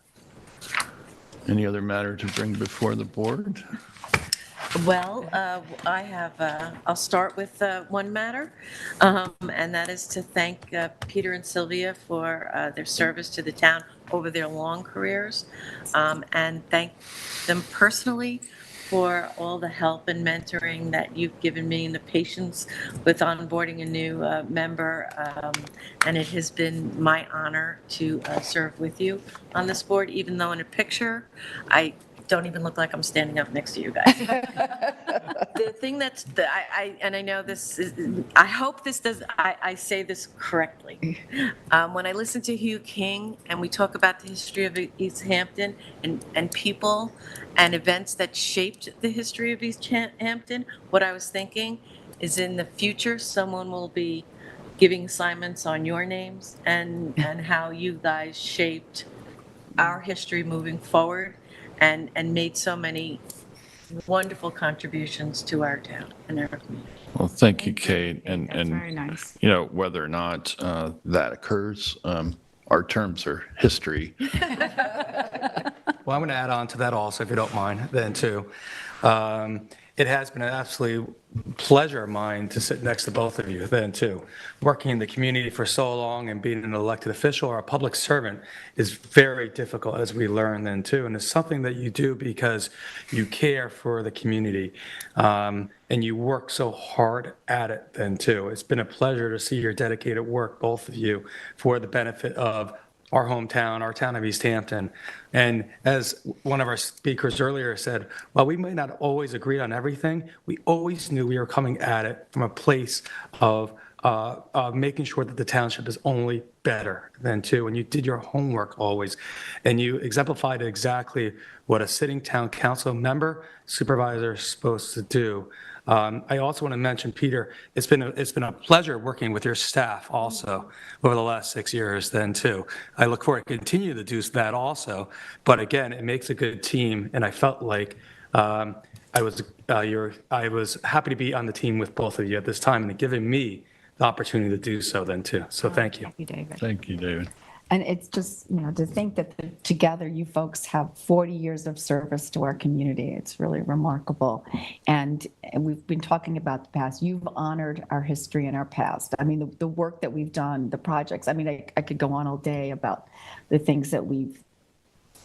Any other matter to bring before the board? Well, I'll start with one matter, and that is to thank Peter and Sylvia for their service to the town over their long careers, and thank them personally for all the help and mentoring that you've given me and the patience with onboarding a new member. And it has been my honor to serve with you on this board, even though in a picture, I don't even look like I'm standing up next to you guys. The thing that's, and I know this is, I hope this does, I say this correctly. When I listen to Hugh King and we talk about the history of East Hampton and people and events that shaped the history of East Hampton, what I was thinking is in the future, someone will be giving assignments on your names and how you guys shaped our history moving forward and made so many wonderful contributions to our town and our community. Well, thank you, Kate. That's very nice. You know, whether or not that occurs, our terms are history. Well, I'm going to add on to that also, if you don't mind, then too. It has been an absolute pleasure of mine to sit next to both of you then too. Working in the community for so long and being an elected official or a public servant is very difficult, as we learn then too. And it's something that you do because you care for the community, and you work so hard at it then too. It's been a pleasure to see your dedicated work, both of you, for the benefit of our hometown, our town of East Hampton. And as one of our speakers earlier said, while we may not always agree on everything, we always knew we were coming at it from a place of making sure that the township is only better than too. And you did your homework always. And you exemplified exactly what a sitting town council member, supervisor is supposed to do. I also want to mention, Peter, it's been a pleasure working with your staff also over the last 6 years then too. I look forward to continue to do that also, but again, it makes a good team, and I felt like I was happy to be on the team with both of you at this time and giving me the opportunity to do so then too. So thank you. Thank you, David. Thank you, David. And it's just, to think that together you folks have 40 years of service to our community. It's really remarkable. And we've been talking about the past. You've honored our history and our past. I mean, the work that we've done, the projects. I mean, I could go on all day about the things that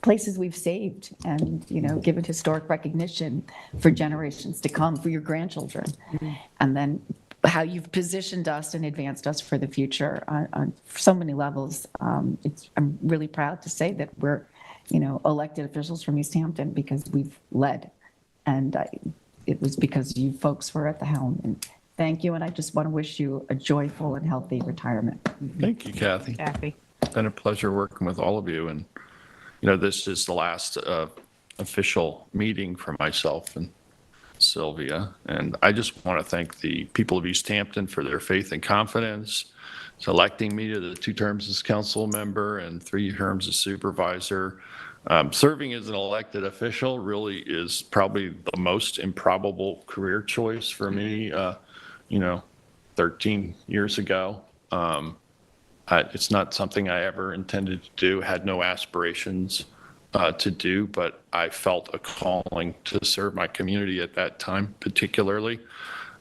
places we've saved and, given historic recognition for generations to come, for your grandchildren. And then how you've positioned us and advanced us for the future on so many levels. I'm really proud to say that we're, elected officials from East Hampton because we've led. And it was because you folks were at the helm. And thank you. And I just want to wish you a joyful and healthy retirement. Thank you, Kathy. Kathy. It's been a pleasure working with all of you. And, this is the last official meeting for myself and Sylvia. And I just want to thank the people of East Hampton for their faith and confidence, selecting me to the 2 terms as council member and 3 terms as supervisor. Serving as an elected official really is probably the most improbable career choice for me, 13 years ago. It's not something I ever intended to do, had no aspirations to do, but I felt a calling to serve my community at that time, particularly,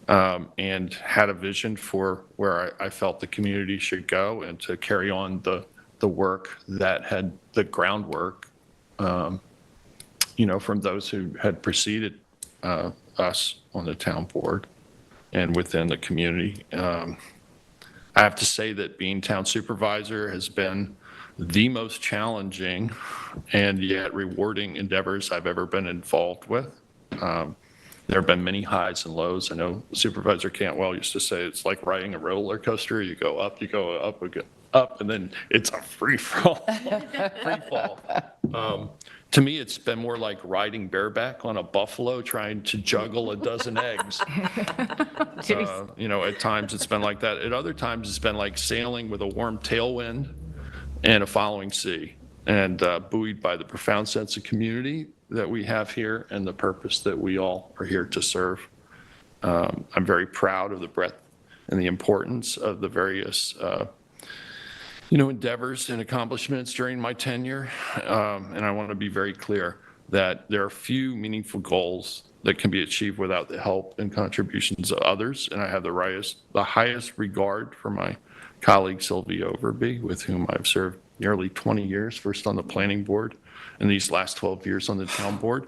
and had a vision for where I felt the community should go and to carry on the work that had the groundwork, from those who had preceded us on the town board and within the community. I have to say that being town supervisor has been the most challenging and yet rewarding endeavors I've ever been involved with. There have been many highs and lows. I know Supervisor Cantwell used to say it's like riding a roller coaster. You go up, and then it's a free fall. To me, it's been more like riding bareback on a buffalo trying to juggle a dozen eggs. At times it's been like that. At other times it's been like sailing with a warm tailwind and a following sea, and buoyed by the profound sense of community that we have here and the purpose that we all are here to serve. I'm very proud of the breadth and the importance of the various endeavors and accomplishments during my tenure. And I want to be very clear that there are few meaningful goals that can be achieved without the help and contributions of others. And I have the highest regard for my colleague Sylvia Overby, with whom I've served nearly 20 years, first on the planning board and these last 12 years on the town board.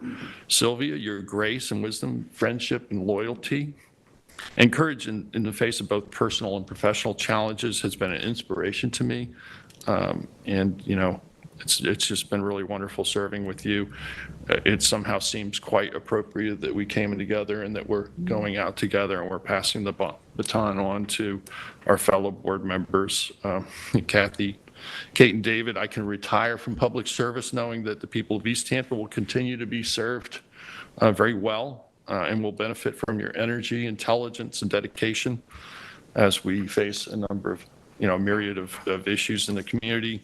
Sylvia, your grace and wisdom, friendship and loyalty, and courage in the face of both personal and professional challenges has been an inspiration to me. It's just been really wonderful serving with you. It somehow seems quite appropriate that we came together and that we're going out together and we're passing the baton on to our fellow board members. Kathy, Kate, and David, I can retire from public service knowing that the people of East Hampton will continue to be served very well and will benefit from your energy, intelligence, and dedication as we face a number of, myriad of issues in the community.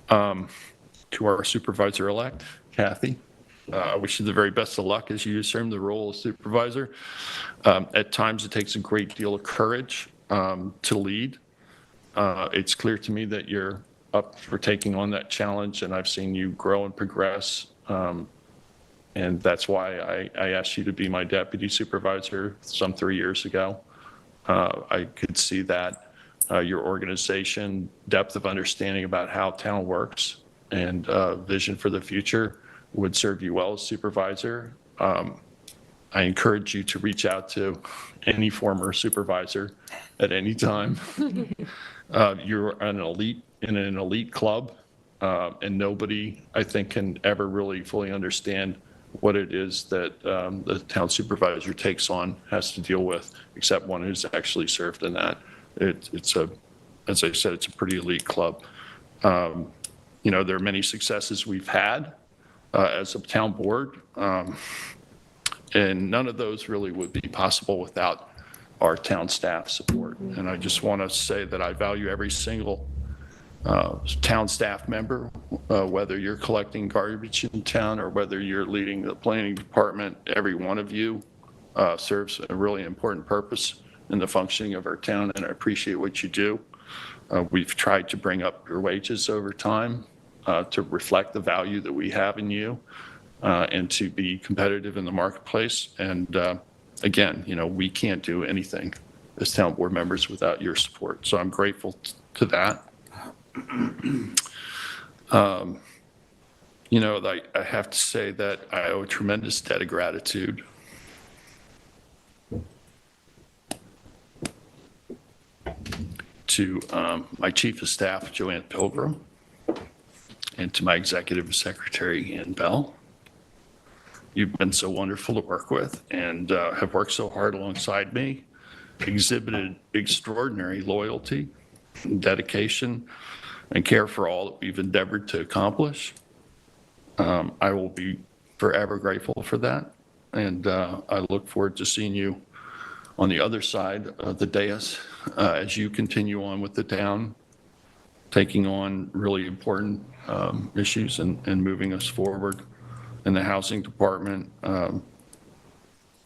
To our supervisor-elect, Kathy, I wish you the very best of luck as you assume the role of supervisor. At times, it takes a great deal of courage to lead. It's clear to me that you're up for taking on that challenge, and I've seen you grow and progress. And that's why I asked you to be my deputy supervisor some 3 years ago. I could see that your organization, depth of understanding about how town works, and vision for the future would serve you well as supervisor. I encourage you to reach out to any former supervisor at any time. You're in an elite club, and nobody, I think, can ever really fully understand what it is that the town supervisor takes on, has to deal with, except one who's actually served in that. As I said, it's a pretty elite club. There are many successes we've had as a town board, and none of those really would be possible without our town staff support. And I just want to say that I value every single town staff member, whether you're collecting garbage in town or whether you're leading the planning department. Every one of you serves a really important purpose in the functioning of our town, and I appreciate what you do. We've tried to bring up your wages over time to reflect the value that we have in you, and to be competitive in the marketplace. And again, we can't do anything as town board members without your support. So I'm grateful to that. I have to say that I owe a tremendous debt of gratitude to my chief of staff, Joanne Pilgrim, and to my executive secretary, Ann Bell. You've been so wonderful to work with and have worked so hard alongside me, exhibited extraordinary loyalty, and dedication, and care for all that we've endeavored to accomplish. I will be forever grateful for that, and I look forward to seeing you on the other side of the dais as you continue on with the town, taking on really important issues and moving us forward in the housing department.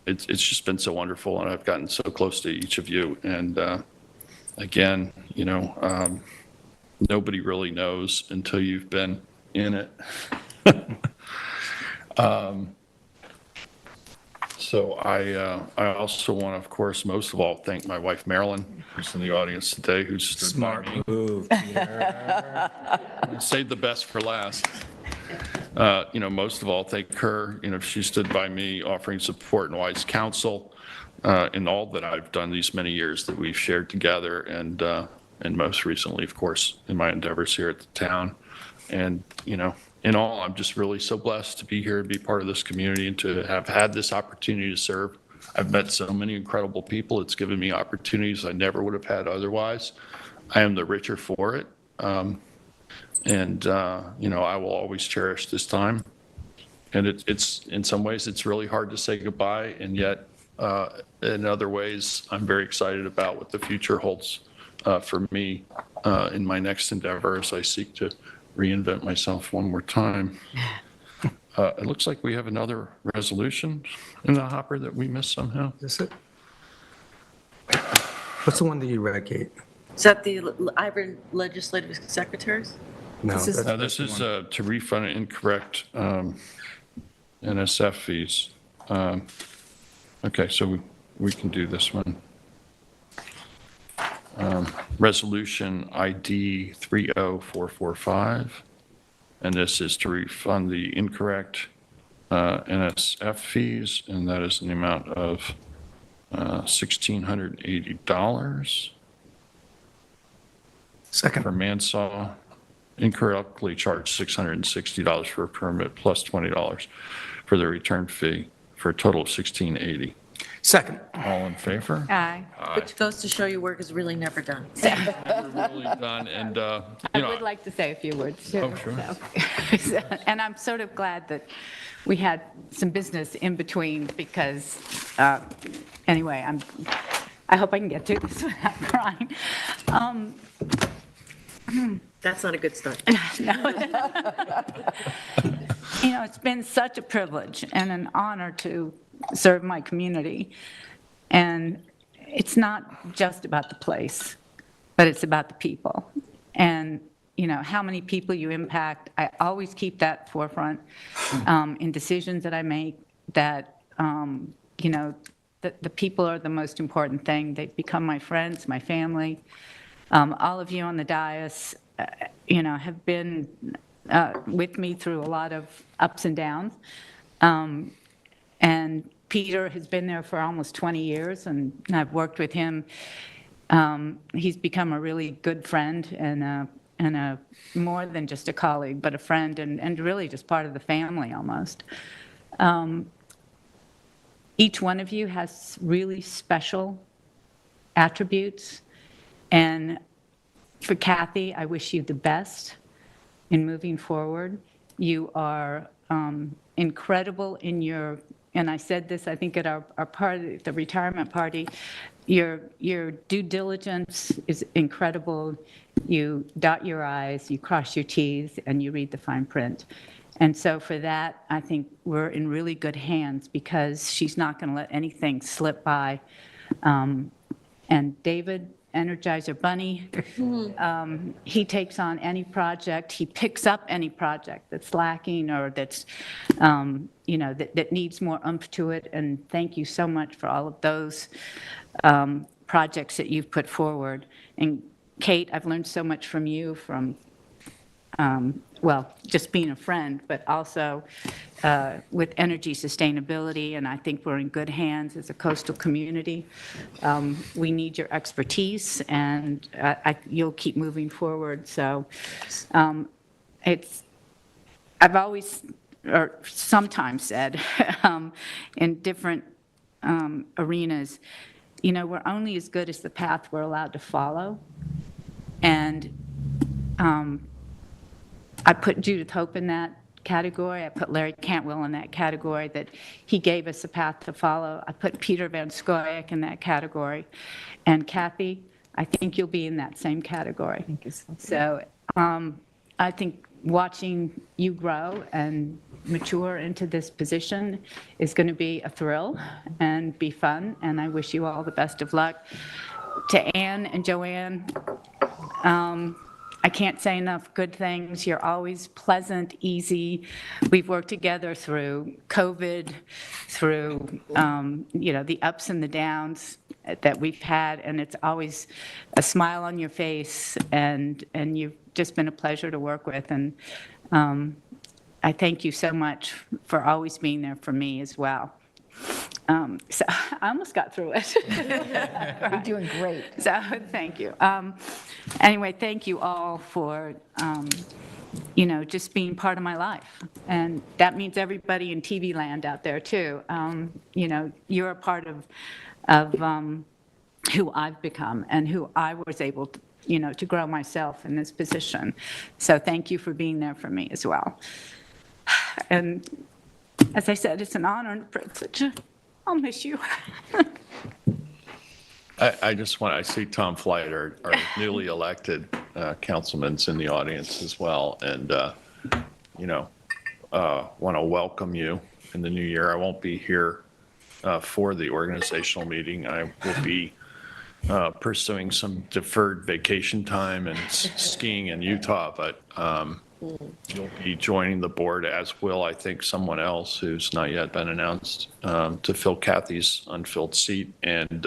It's just been so wonderful, and I've gotten so close to each of you. And again, nobody really knows until you've been in it. So I also want to, of course, most of all, thank my wife, Marilyn, who's in the audience today, who stood by me. Move. Saved the best for last. Most of all, thank her. She stood by me, offering support and wise counsel in all that I've done these many years that we've shared together, and most recently, of course, in my endeavors here at the town. And in all, I'm just really so blessed to be here and be part of this community and to have had this opportunity to serve. I've met so many incredible people. It's given me opportunities I never would have had otherwise. I am the richer for it. And I will always cherish this time. And it's in some ways, it's really hard to say goodbye. And yet, in other ways, I'm very excited about what the future holds for me in my next endeavor as I seek to reinvent myself one more time. It looks like we have another resolution in the hopper that we missed somehow. Is this it? What's the one that you read, Kate? Is that the Ivory Legislative Secretaries? No. This is to refund incorrect NSF fees. Okay, so we can do this one. Resolution ID 30445, and this is to refund the incorrect NSF fees, and that is in the amount of $1,680. Second. For Mansaw, incorrectly charged $660 for a permit plus $20 for the return fee for a total of $1,680. Second. All in favor? Aye. Which goes to show your work is really never done. We're really done, and I would like to say a few words, too. Oh, sure. So, and I'm sort of glad that we had some business in between because, anyway, I hope I can get through this without crying. That's not a good start. You know, it's been such a privilege and an honor to serve my community. And it's not just about the place, but it's about the people. And, you know, how many people you impact, I always keep that forefront in decisions that I make, that, you know, the people are the most important thing. They've become my friends, my family. All of you on the dais, you know, have been with me through a lot of ups and downs. And Peter has been there for almost 20 years, and I've worked with him. He's become a really good friend and a more than just a colleague, but a friend and really just part of the family almost. Each one of you has really special attributes, and for Kathy, I wish you the best in moving forward. You are incredible in your, and I said this, I think, at our party, the retirement party, your due diligence is incredible. You dot your I's, you cross your T's, and you read the fine print. And so for that, I think we're in really good hands, because she's not going to let anything slip by. And David, Energizer Bunny, he takes on any project. He picks up any project that's lacking or that's, you know, that needs more oomph to it. And thank you so much for all of those projects that you've put forward. And Kate, I've learned so much from you, from well, just being a friend, but also with energy sustainability, and I think we're in good hands as a coastal community. We need your expertise, and you'll keep moving forward. So I've always, or sometimes said, in different arenas, you know, we're only as good as the path we're allowed to follow. And I put Judith Hope in that category. I put Larry Cantwell in that category, that he gave us a path to follow. I put Peter Van Scoyoc in that category. And Kathy, I think you'll be in that same category. Thank you so I think watching you grow and mature into this position is going to be a thrill and be fun, and I wish you all the best of luck. To Ann and Joanne, I can't say enough good things. You're always pleasant, easy. We've worked together through COVID, through you know, the ups and the downs that we've had, and it's always a smile on your face, and you've just been a pleasure to work with. And I thank you so much for always being there for me as well. So I almost got through it. You're doing great. So thank you. Anyway, thank you all for, you know, just being part of my life. And that means everybody in TV land out there too. You know, you're a part of who I've become and who I was able to, you know, to grow myself in this position. So thank you for being there for me as well. And as I said, it's an honor and a privilege. I'll miss you. I just want, I see Tom Flight, our newly elected councilman's in the audience as well. And, you know, want to welcome you in the new year. I won't be here for the organizational meeting. I will be pursuing some deferred vacation time and skiing in Utah, but you'll be joining the board, as will, I think, someone else who's not yet been announced, to fill Kathy's unfilled seat. And,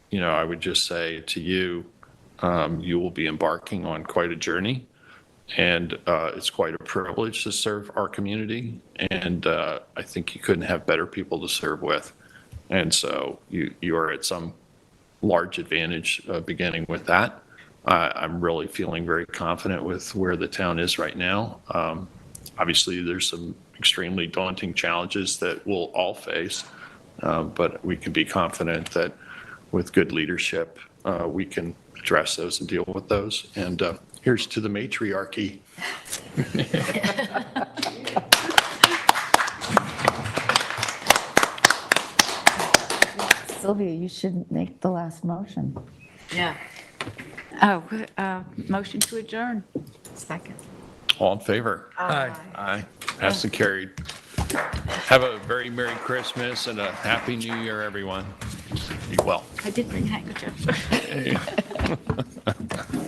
you know, I would just say to you, you will be embarking on quite a journey, and it's quite a privilege to serve our community. And I think you couldn't have better people to serve with. And so you are at some large advantage beginning with that. I'm really feeling very confident with where the town is right now. Obviously, there's some extremely daunting challenges that we'll all face, but we can be confident that with good leadership, we can address those and deal with those. And here's to the matriarchy. Sylvia, you should make the last motion. Yeah. Oh, motion to adjourn. Second. All in favor? Aye. Aye. Passed and carried. Have a very Merry Christmas and a Happy New Year, everyone. Be well. I did bring handkerchiefs.